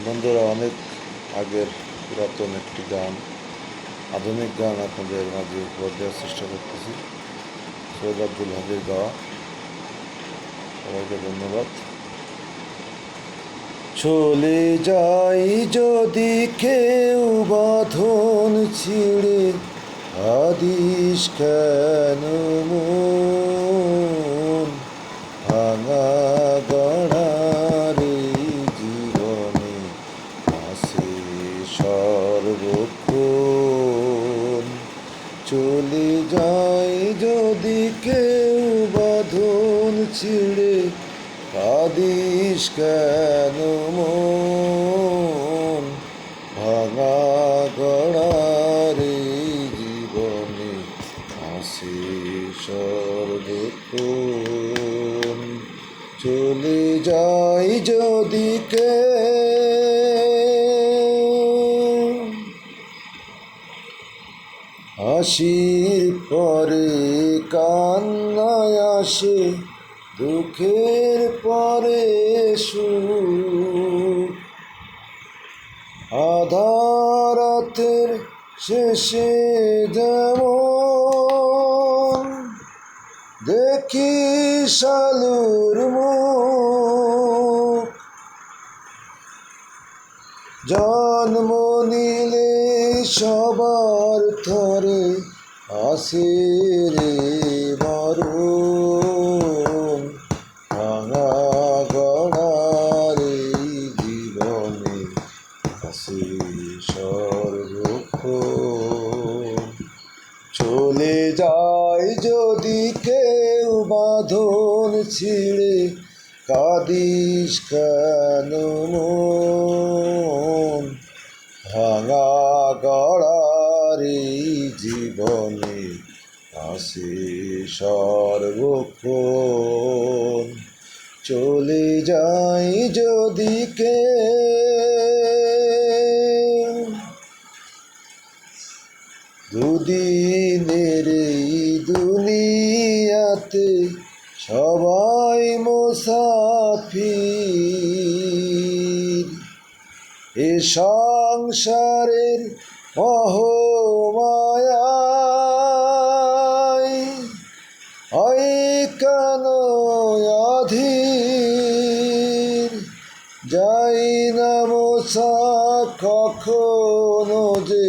বন্ধুরা, অনেক আগের পুরাতন একটি গান, আধুনিক গান আপনাদের মাঝে উপহার দেওয়ার চেষ্টা করতেছি। সৈয়দ আব্দুল হাদীর গাওয়া। সবাইকে ধন্যবাদ। চলে যাই যদি কেউ বাঁধন ছিঁড়ে, আদিস কেন মন ভাঙা গড়ার জীবনে আসে সর্বক্ষণ। চলে যাই যদি কেউ বাঁধন ছিঁড়ে, আদিস কেন মন ভাঙা গড়ার জীবনে আসে সর্বক্ষণ। চলে যাই যদি কেউ হাসির পরে কান্নায় আসে, দুঃখের পরে সুখ। আধার রাতের শেষে যেমন দেখি শালুর মুখ, জন্ম নিলে সবার থরে আসে রে মরণ ভাঙা গড়ার জীবনে আসে সর্বক্ষণ। চলে যায় যদি কেউ বাঁধন ছিঁড়ে, কাঁদিস কেন মন ভাঙা গড়ার জীবনে আসে সর্বক্ষণ। চলে যাই যদি কেউ দুদিনের এই দুনিয়াতে সবাই মুসাফির, এ সংসারের মোহমায়ায় হয় কেন অধীর। যাই না মোছা কখনো যে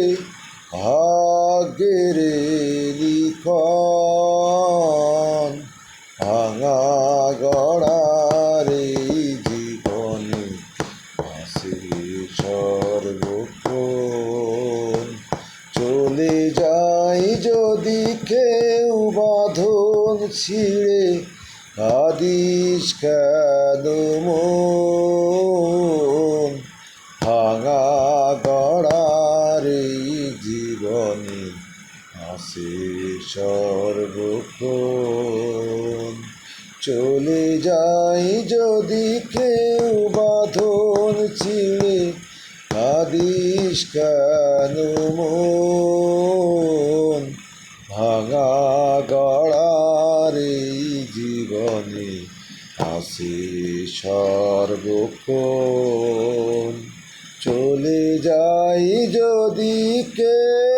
ভাগ্যের লিখন, ভাঙা গড়ার জীবনে আসে সর্বক্ষণ। চলে যাই যদি কেউ বাঁধন ছিঁড়ে, আদিস কেন মন ভাঙা গড়ার জীবনে আসে সর্বক্ষণ। চলে যাই যদি কেউ বাঁধন ছিঁড়ে, আদিস কেন মন ভাঙা গড়ার জীবনে আসে সর্বক্ষণ। চলে যাই যদি কেউ